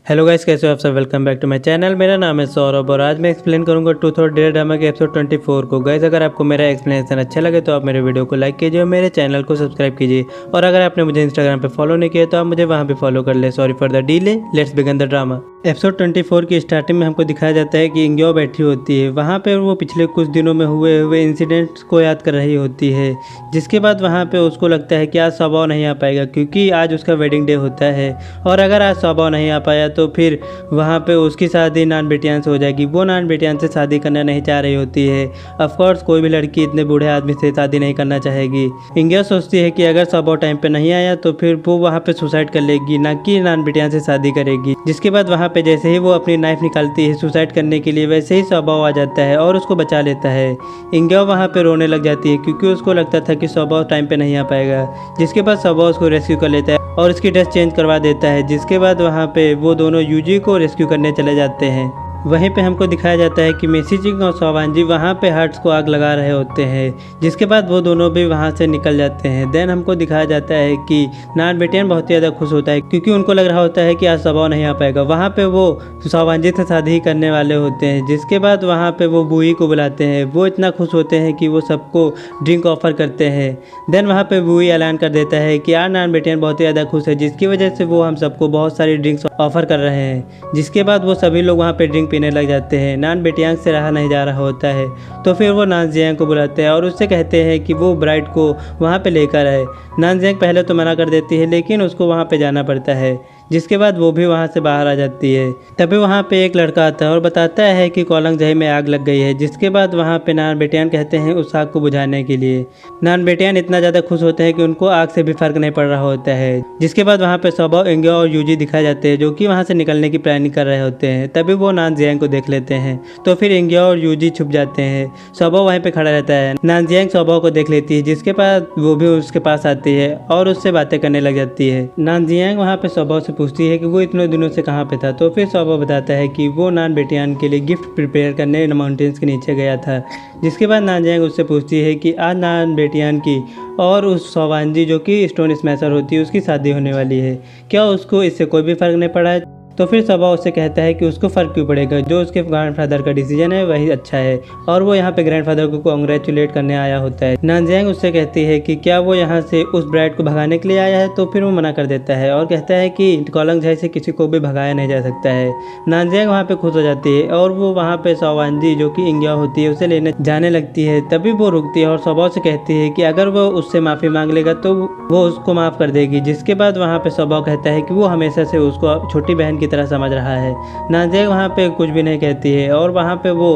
Hello guys, कैसे हो आप सब। Welcome back to my channel. मेरा नाम है सौरभ और आज मैं एक्सप्लेन करूंगा ट्रूथ और डेयर ड्रामा के एपिसोड 24 को। गाइस, अगर आपको मेरा एक्सप्लेनेशन अच्छा लगे तो आप मेरे वीडियो को लाइक कीजिए और मेरे चैनल को सब्सक्राइब कीजिए। और अगर आपने मुझे इंस्टाग्राम पे फॉलो नहीं किया तो आप मुझे वहाँ पे फॉलो कर ले। Sorry for the delay, let's begin the drama. Episode 24 की स्टार्टिंग में हमको दिखाया जाता है कि इंग्यो बैठी होती है वहाँ पे। वो पिछले कुछ दिनों में हुए इंसिडेंट्स को याद कर रही होती है, जिसके बाद वहाँ पे उसको लगता है कि आज स्वभाव नहीं आ पाएगा क्योंकि आज उसका वेडिंग डे होता है। और अगर आज स्वभाव नहीं आ पाया तो फिर वहाँ पे उसकी शादी नान बेटियान से हो जाएगी। वो नान बेटियान से शादी करना नहीं चाह रही होती है। ऑफ कोर्स कोई भी लड़की इतने बूढ़े आदमी से शादी नहीं करना चाहेगी। इंग्यो सोचती है कि अगर स्वभाव टाइम पे नहीं आया तो फिर वो वहाँ पे सुसाइड कर लेगी, ना कि नान बेटियान से शादी करेगी। जिसके बाद वहाँ पे जैसे ही वो अपनी नाइफ निकालती है सुसाइड करने के लिए, वैसे ही स्वभाव आ जाता है और उसको बचा लेता है। इंग्यो वहाँ पे रोने लग जाती है क्योंकि उसको लगता था कि स्वभाव टाइम पे नहीं आ पाएगा। जिसके बाद स्वभाव उसको रेस्क्यू कर लेता है और उसकी ड्रेस चेंज करवा देता है। जिसके बाद वहाँ पे वो दोनों यूजी को रेस्क्यू करने चले जाते हैं। वहीं पे हमको दिखाया जाता है कि मेसीजिंग और सोवांजी वहाँ पे हट्स को आग लगा रहे होते हैं। जिसके बाद वो दोनों भी वहाँ से निकल जाते हैं। देन हमको दिखाया जाता है कि नान बेटियान बहुत ज़्यादा खुश होता है क्योंकि उनको लग रहा होता है कि आज स्वभाव नहीं आ पाएगा। वहाँ पे वो सोवांजी से शादी करने वाले होते हैं। जिसके बाद वहाँ पे वो बुई को बुलाते हैं। वो इतना खुश होते हैं कि वो सबको ड्रिंक ऑफर करते हैं। देन वहाँ पे बुई ऐलान कर देता है कि यार नान बेटियान बहुत ही ज़्यादा खुश है, जिसकी वजह से वो हम सबको बहुत सारी ड्रिंक्स ऑफर कर रहे हैं। जिसके बाद वो सभी लोग वहाँ पे ड्रिंक पीने लग जाते हैं। नान बेटियांग से रहा नहीं जा रहा होता है तो फिर वो नान जियांग को बुलाते हैं और उससे कहते हैं कि वो ब्राइड को वहाँ पे लेकर आए। नान जियांग पहले तो मना कर देती है लेकिन उसको वहाँ पे जाना पड़ता है। जिसके बाद वो भी वहाँ से बाहर आ जाती है। तभी वहाँ पे एक लड़का आता है और बताता है कि कोलंग जही में आग लग गई है। जिसके बाद वहाँ पे नान बेटियान कहते हैं उस आग को बुझाने के लिए। नान बेटियान इतना ज़्यादा खुश होते हैं कि उनको आग से भी फर्क नहीं पड़ रहा होता है। जिसके बाद वहाँ पे स्वभाव, इंग्यो और यूजी दिखाए जाते हैं जो कि वहाँ से निकलने की प्लानिंग कर रहे होते हैं। तभी वो नान जियांग को देख लेते हैं तो फिर इंग्यो और यूजी छुप जाते हैं। स्वभाव वहीं पे खड़ा रहता है। नान जियांग स्वभाव को देख लेती है, जिसके बाद वो भी उसके पास आती है और उससे बातें करने लग जाती है। नान जियांग वहाँ पे स्वभाव से पूछती है कि वो इतने दिनों से कहाँ पे था। तो फिर स्वभाव बताता है कि वो नान बेटियान के लिए गिफ्ट प्रिपेयर करने माउंटेन्स के नीचे गया था। जिसके बाद नान जियांग उससे पूछती है कि आज नान बेटियान की और उस सोवांजी जो कि स्टोन स्मैशर होती है उसकी शादी होने वाली है, क्या उसको इससे कोई भी फर्क नहीं पड़ा है। तो फिर स्वभाव उससे कहता है कि उसको फ़र्क क्यों पड़ेगा, जो उसके ग्रैंडफादर का डिसीजन है वही अच्छा है। और वो यहाँ पे ग्रैंडफादर को कांग्रेचुलेट करने आया होता है। नान जियांग उससे कहती है कि क्या वो यहाँ से उस ब्राइड को भगाने के लिए आया है। तो फिर वो मना कर देता है और कहता है कि कोलंग जही से किसी को भी भगाया नहीं जा सकता है। नान जियांग वहाँ पे खुश हो जाती है और वो वहाँ पे सोवांजी जो कि इंग्यो होती है उसे लेने जाने लगती है। तभी वो रुकती है और स्वभाव से कहती है कि अगर वो उससे माफ़ी मांग लेगा तो वो उसको माफ़ कर देगी। जिसके बाद वहाँ पे स्वभाव कहता है कि वो हमेशा से उसको छोटी बहन की तरह समझ रहा है। नान जियांग वहाँ पे कुछ भी नहीं कहती है और वहाँ पे वो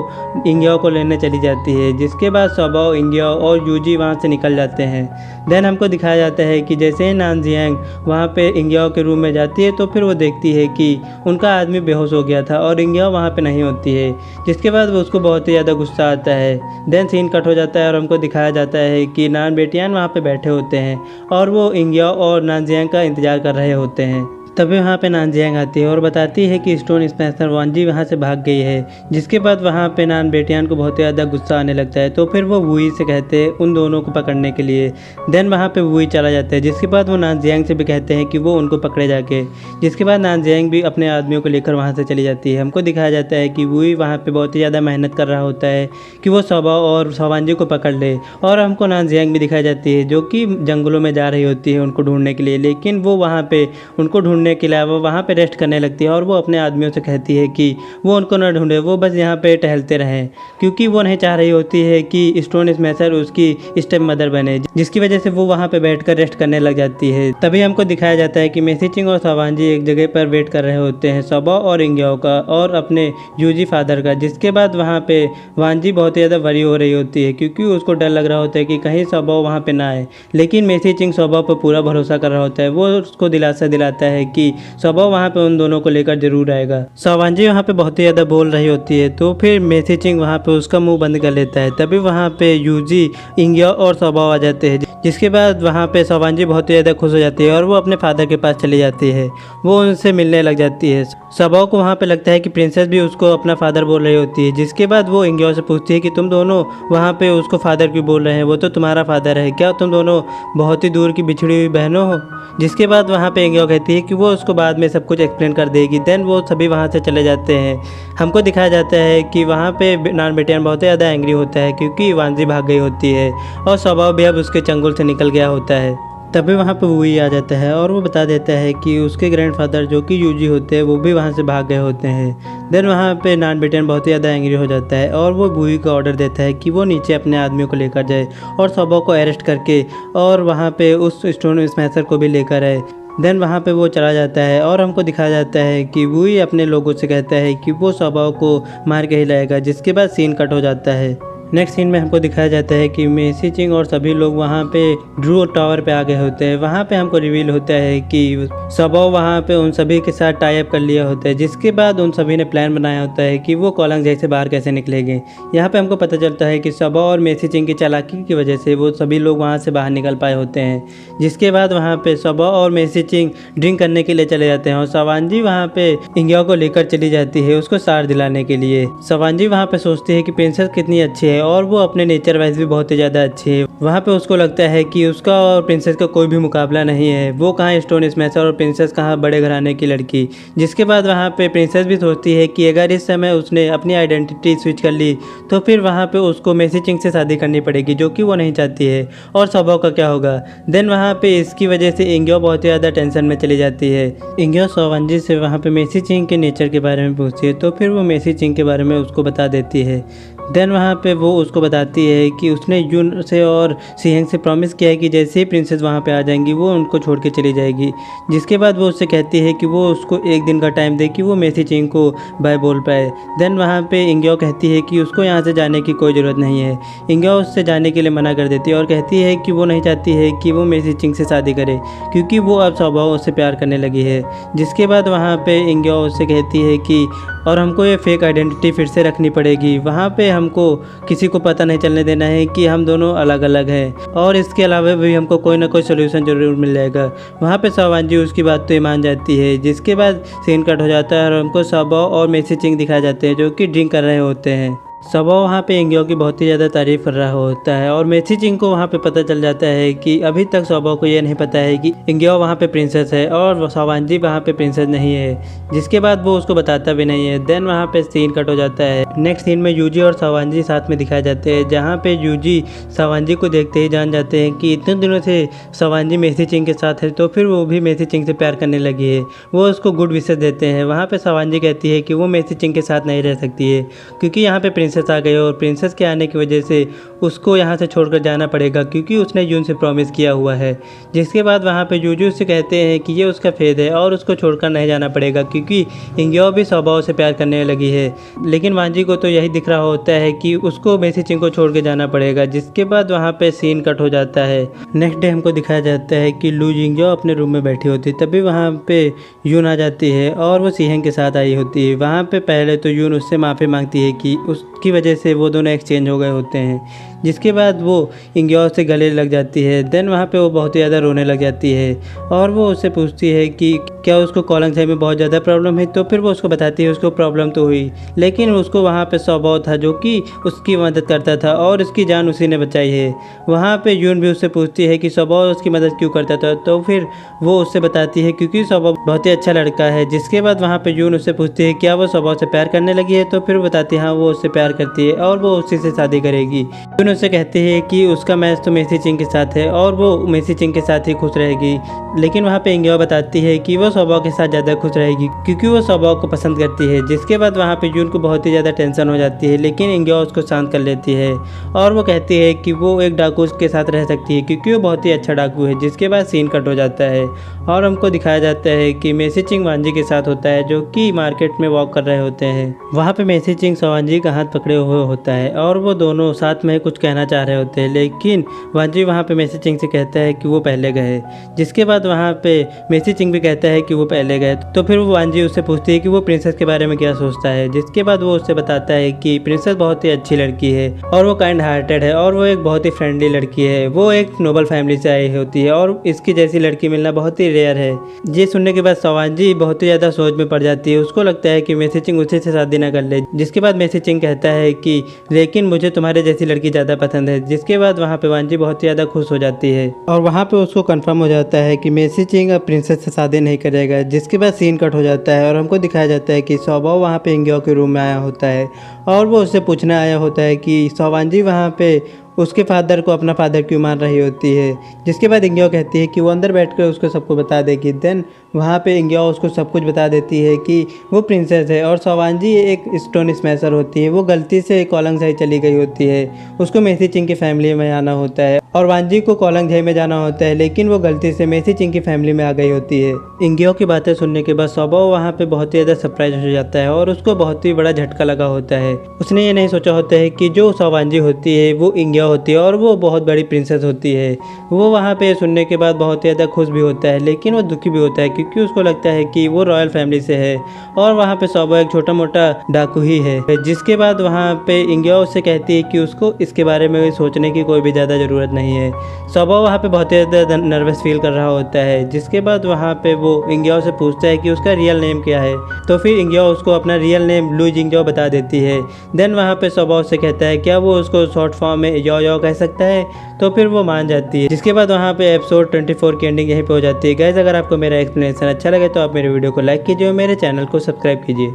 इंग्यो को लेने चली जाती है। जिसके बाद स्वभाव, इंग्यो और यूजी वहाँ से निकल जाते हैं। देन हमको दिखाया जाता है कि जैसे ही नान जियांग वहाँ पे इंग्यो के रूम में जाती है तो फिर वो देखती है कि उनका आदमी बेहोश हो गया था और इंग्यो वहाँ पे नहीं होती है। जिसके बाद वो उसको बहुत ही ज़्यादा गुस्सा आता है। देन सीन कट हो जाता है और हमको दिखाया जाता है कि नान बेटियान वहाँ पे बैठे होते हैं और वो इंग्यो और नान जियांग का इंतजार कर रहे होते हैं। तभी वहाँ पे नान जियांग आती है और बताती है कि स्टोन स्मैशर वांजी वहाँ से भाग गई है। जिसके बाद वहाँ पे नान बेटियान को बहुत ज़्यादा गुस्सा आने लगता है। तो फिर वो वुई से कहते हैं उन दोनों को पकड़ने के लिए। देन वहाँ पे वुई चला जाता है। जिसके बाद वो नान जियांग से भी कहते हैं कि वो उनको पकड़े जाके। जिसके बाद नान जियांग भी अपने आदमियों को लेकर वहाँ से चली जाती है। हमको दिखाया जाता है कि वुई वहाँ पर बहुत ही ज़्यादा मेहनत कर रहा होता है कि वो स्वभाव और सोवांजी को पकड़ ले। और हमको नान जियांग भी दिखाई जाती है जो कि जंगलों में जा रही होती है उनको ढूंढने के लिए, लेकिन वो वहाँ पे उनको ढूंढने के लिए वो वहाँ पे रेस्ट करने लगती है और वो अपने आदमियों से कहती है कि वो उनको न ढूंढे, वो बस यहाँ पे टहलते रहें, क्योंकि वो नहीं चाह रही होती है कि स्टोन स्मैशर उसकी स्टेप मदर बने। जिसकी वजह से वो वहाँ पे बैठकर रेस्ट करने लग जाती है। तभी हमको दिखाया जाता है कि मेसीचिंग और सोवांजी एक जगह पर वेट कर रहे होते हैं, स्वभाव और इंग्यो का और अपने यूजी फादर का। जिसके बाद वहाँ पे वांजी बहुत ही ज़्यादा वरी हो रही होती है क्योंकि उसको डर लग रहा होता है कि कहीं स्वभाव वहाँ पे ना आए। लेकिन मेसीचिंग स्वभाव पर पूरा भरोसा कर रहा होता है। वो उसको दिलासा दिलाता है कि स्वभाव वहाँ पे उन दोनों को लेकर जरूर आएगा। सोवांजी वहाँ पे बहुत ही ज़्यादा बोल रही होती है तो फिर मेसीचिंग वहाँ पे उसका मुंह बंद कर लेता है। तभी वहाँ पे यूजी, इंग्यो और स्वभाव आ जाते हैं। जिसके बाद वहाँ पे सोवांजी बहुत ही ज़्यादा खुश हो जाती है और वो अपने फादर के पास चली जाती है। वो उनसे मिलने लग जाती है। सबाओ को वहाँ पे लगता है कि प्रिंसेस भी उसको अपना फादर बोल रही होती है, जिसके बाद वो इंग्यो से पूछती है कि तुम दोनों वहाँ पे उसको फादर क्यों बोल रहे हैं, वो तो तुम्हारा फादर है, क्या तुम दोनों बहुत ही दूर की बिछड़ी हुई बहनों हो। जिसके बाद वहाँ पे इंग्यो कहती है कि वो उसको बाद में सब कुछ एक्सप्लेन कर देगी। देन वो सभी वहाँ से चले जाते हैं। हमको दिखाया जाता है कि वहाँ पे नान बेटियान बहुत ही ज़्यादा एंग्री होता है क्योंकि वांजी भाग गई होती है और स्वभाव भी अब उसके चंगुल से निकल गया होता है। तभी वहाँ पे वुई आ जाता है और वो बता देता है कि उसके ग्रैंडफादर जो कि यूजी होते हैं वो भी वहाँ से भाग गए होते हैं। देन वहाँ पे नान बेटियन बहुत ही ज़्यादा एंग्री हो जाता है और वो वुई को ऑर्डर देता है कि वो नीचे अपने आदमियों को लेकर जाए और सबों को अरेस्ट करके और वहाँ पे उस स्टोन स्मैशर को भी लेकर आए। देन वहाँ पे वो चला जाता है और हमको दिखाया जाता है कि वुई अपने लोगों से कहता है कि वो सबों को मार के ही लाएगा। जिसके बाद सीन कट हो जाता है। नेक्स्ट सीन में हमको दिखाया जाता है कि मेसी चिंग और सभी लोग वहाँ पे ड्रू टावर पे आ गए होते हैं। वहाँ पे हमको रिवील होता है कि सबो वहाँ पे उन सभी के साथ टाई अप कर लिया होता है। जिसके बाद उन सभी ने प्लान बनाया होता है कि वो कोलंग जैसे बाहर कैसे निकलेंगे। यहाँ पे हमको पता चलता है कि सबो और मेसी चिंग की चालाकी की वजह से वो सभी लोग वहाँ से बाहर निकल पाए होते हैं। जिसके बाद वहाँ पे सबो और मेसी चिंग ड्रिंक करने के लिए चले जाते हैं और सवांजी वहाँ पे इंग्यो को लेकर चली जाती है उसको सार दिलाने के लिए। सवांजी वहाँ पे सोचती है कि प्रिंसेस कितनी अच्छी है और वो अपने नेचर वाइज भी बहुत ही ज़्यादा अच्छी है। वहाँ पे उसको लगता है कि उसका और प्रिंसेस का कोई भी मुकाबला नहीं है। वो कहाँ स्टोन स्मैशर और प्रिंसेस कहाँ बड़े घराने की लड़की। जिसके बाद वहाँ पे प्रिंसेस भी सोचती है कि अगर इस समय उसने अपनी आइडेंटिटी स्विच कर ली तो फिर वहाँ पे उसको मेसी चिंग से शादी करनी पड़ेगी जो कि वो नहीं चाहती है। और स्वभाव का क्या होगा। देन वहाँ पे इसकी वजह से इंग्यो बहुत ही ज़्यादा टेंशन में चली जाती है। इंग्यो सवांजी से वहाँ पे मेसी चिंग के नेचर के बारे में पूछती है तो फिर वो मेसी चिंग के बारे में उसको बता देती है। देन वहाँ पे वो उसको बताती है कि उसने यून से और सिहेंग से प्रॉमिस किया है कि जैसे ही प्रिंसेस वहाँ पे आ जाएंगी वो उनको छोड़ के चली जाएगी। जिसके बाद वो उससे कहती है कि वो उसको एक दिन का टाइम दे कि वो मेसी चिंग को बाय बोल पाए। देन वहाँ पे इंग्यो कहती है कि उसको यहाँ से जाने की कोई ज़रूरत नहीं है। इंग्यो उससे जाने के लिए मना कर देती है और कहती है कि वो नहीं चाहती है कि वो मेसी चिंग से शादी करे क्योंकि वो अब स्वभाव उससे प्यार करने लगी है। जिसके बाद वहाँ पे इंग्यो उससे कहती है कि और हमको ये फेक आइडेंटिटी फिर से रखनी पड़ेगी। वहाँ पे हमको किसी को पता नहीं चलने देना है कि हम दोनों अलग अलग हैं और इसके अलावा भी हमको कोई ना कोई सोल्यूशन जरूर मिल जाएगा। वहाँ पे सवांजी उसकी बात तो ही मान जाती है। जिसके बाद सीन कट हो जाता है और हमको सबो और मेसी चिंग दिखाए जाते हैं जो कि ड्रिंक कर रहे होते हैं। सबो वहाँ पे इंग्यो की बहुत ही ज़्यादा तारीफ कर रहा होता है और मेसी चिंग को वहाँ पे पता चल जाता है कि अभी तक सबो को ये नहीं पता है कि इंग्यो वहाँ पे प्रिंसेस है और सवांजी वहाँ पे प्रिंसेस नहीं है। जिसके बाद वो उसको बताता भी नहीं है। देन वहाँ पे सीन कट हो जाता है। नेक्स्ट सीन में यूजी और सवांजी साथ में दिखाए जाते हैं जहाँ पे यूजी सवांजी को देखते ही जान जाते हैं कि इतने दिनों से सवांजी मेसी चिंग के साथ है तो फिर वो भी मेसी चिंग से प्यार करने लगी है। वो उसको गुड विशेस देते हैं। वहाँ पे सवांजी कहती है कि वो मेसी चिंग के साथ नहीं रह सकती है क्योंकि यहाँ पे प्रिंसेस आ गई और प्रिंसेस के आने की वजह से उसको यहाँ से छोड़कर जाना पड़ेगा क्योंकि उसने यून से प्रॉमिस किया हुआ है। जिसके बाद वहाँ पे यूजू से कहते हैं कि ये उसका फेद है और उसको छोड़कर नहीं जाना पड़ेगा क्योंकि इंग्यो भी स्वभाव से प्यार करने लगी है। लेकिन वांजी को तो यही दिख रहा होता है कि उसको मेसी चिंग को छोड़ के जाना पड़ेगा। जिसके बाद वहाँ पे सीन कट हो जाता है। नेक्स्ट डे हमको दिखाया जाता है कि लू जिंग्यो अपने रूम में बैठी होती है तभी वहाँ पे यून आ जाती है और वो सिहेंग के साथ आई होती है। वहाँ पे पहले तो यून उससे माफ़ी मांगती है कि उसकी वजह से वो दोनों एक्सचेंज हो गए होते हैं। जिसके बाद वो इंग्यो से गले लग जाती है। देन वहाँ पे वो बहुत ही ज़्यादा रोने लग जाती है और वो उससे पूछती है कि क्या उसको कोलंग छाई में बहुत ज़्यादा प्रॉब्लम है। तो फिर वो उसको बताती है उसको प्रॉब्लम तो हुई लेकिन उसको वहाँ पे स्वभाव था जो कि उसकी मदद करता था और उसकी जान उसी ने बचाई है। वहाँ पे यून भी उससे पूछती है कि स्वभाव उसकी मदद क्यों करता था। तो फिर वो उससे बताती है क्योंकि स्वभाव बहुत ही अच्छा लड़का है। जिसके बाद वहाँ पे यून उससे पूछती है क्या वो स्वभाव से प्यार करने लगी है। तो फिर वो बताती है हाँ वो उससे प्यार करती है और वो उसी से शादी करेगी। यून उससे कहती है कि उसका मैच तो मेसी चिंग के साथ है और वो मेसी चिंग के साथ ही खुश रहेगी। लेकिन वहाँ पे इंग्यो बताती है कि वो स्वभाव के साथ ज़्यादा खुश रहेगी क्योंकि वो स्वभाव को पसंद करती है। जिसके बाद वहाँ पे यून को बहुत ही ज़्यादा टेंशन हो जाती है लेकिन इंग्यो उसको शांत कर लेती है और वो कहती है कि वो एक डाकू के साथ रह सकती है क्योंकि वो बहुत ही अच्छा डाकू है। जिसके बाद सीन कट हो जाता है और हमको दिखाया जाता है कि मेसी चिंग वांजी के साथ होता है जो कि मार्केट में वॉक कर रहे होते हैं। वहाँ पे मेसी चिंग सवांजी का हाथ पकड़े हुए होता है और वो दोनों साथ में कुछ कुछ कहना चाह रहे होते हैं, लेकिन वांजी वहाँ पे मेसी चिंग से कहता है कि वो पहले गए। जिसके बाद वहाँ पे मेसी चिंग भी कहता है कि वो पहले गए। तो फिर वो वांजी उससे पूछती है कि वो प्रिंसेस के बारे में क्या सोचता है। जिसके बाद वो उससे बताता है कि प्रिंसेस बहुत ही अच्छी लड़की है और वो काइंड हार्टेड है और वो एक बहुत ही फ्रेंडली लड़की है। वो एक नोबल फैमिली से आई होती है और इसकी जैसी लड़की मिलना बहुत ही रेयर है। ये सुनने के बाद वांजी बहुत ही ज़्यादा सोच में पड़ जाती है। उसको लगता है कि मेसी चिंग उसी से शादी ना कर ले। जिसके बाद मेसी चिंग कहता है कि लेकिन मुझे तुम्हारे जैसी लड़की ज़्यादा पसंद है। जिसके बाद वहाँ पे वांजी बहुत ही ज़्यादा खुश हो जाती है और वहाँ पे उसको कंफर्म हो जाता है कि मेसी चिंग अब प्रिंसेस से शादी नहीं करेगा। जिसके बाद सीन कट हो जाता है और हमको दिखाया जाता है कि सौबाओ वहाँ पे इंग्यो के रूम में आया होता है और वो उससे पूछने आया होता है कि वांजी वहाँ पे उसके फादर को अपना फादर क्यों मान रही होती है। जिसके बाद इंग्यो कहती है कि वो अंदर बैठकर उसको सबको बता देगी। देन वहाँ पे इंग्यो उसको सब कुछ बता देती है कि वो प्रिंसेस है और वांजी एक स्टोन स्मैशर होती है। वो गलती से कोलंग झाई चली गई होती है। उसको मेसी चिंग की फैमिली में आना होता है और वांजी को कोलंग झाई में जाना होता है, लेकिन वो गलती से मेसी चिंग की फैमिली में आ गई होती है। इंग्यो की बातें सुनने के बाद सौबाओ वहाँ पे बहुत ही ज़्यादा सरप्राइज हो जाता है और उसको बहुत ही बड़ा झटका लगा होता है। उसने ये नहीं सोचा होता है कि जो वांजी होती है वो इंग्यो होती है और वो बहुत बड़ी प्रिंसेस होती है। वो वहाँ पे सुनने के बाद बहुत ही ज़्यादा खुश भी होता है, लेकिन वो दुखी भी होता है क्योंकि उसको लगता है कि वो रॉयल फैमिली से है और वहाँ पे सौबाओ एक छोटा मोटा डाकू ही है। जिसके बाद वहाँ पे इंग्यो उससे कहती है कि उसको इसके बारे में सोचने की कोई भी ज़्यादा ज़रूरत नहीं है। सौबाओ वहाँ पे बहुत ही ज़्यादा नर्वस फील कर रहा होता है। जिसके बाद वहाँ पे वो इंग्यो से पूछता है कि उसका रियल नेम क्या है। तो फिर इंग्यो उसको अपना रियल नेम लुई जिंग्यो बता देती है। देन वहाँ पे सौबाओ से कहता है क्या वो उसको शॉर्ट फॉर्म में यो यो कह सकता है। तो फिर वो मान जाती है। जिसके बाद वहाँ पे एपिसोड 24 की एंडिंग यहीं पे हो जाती है। गाइस अगर आपको मेरा एक्सप्लेनेशन अच्छा लगे तो आप मेरे वीडियो को लाइक कीजिए और मेरे चैनल को सब्सक्राइब कीजिए।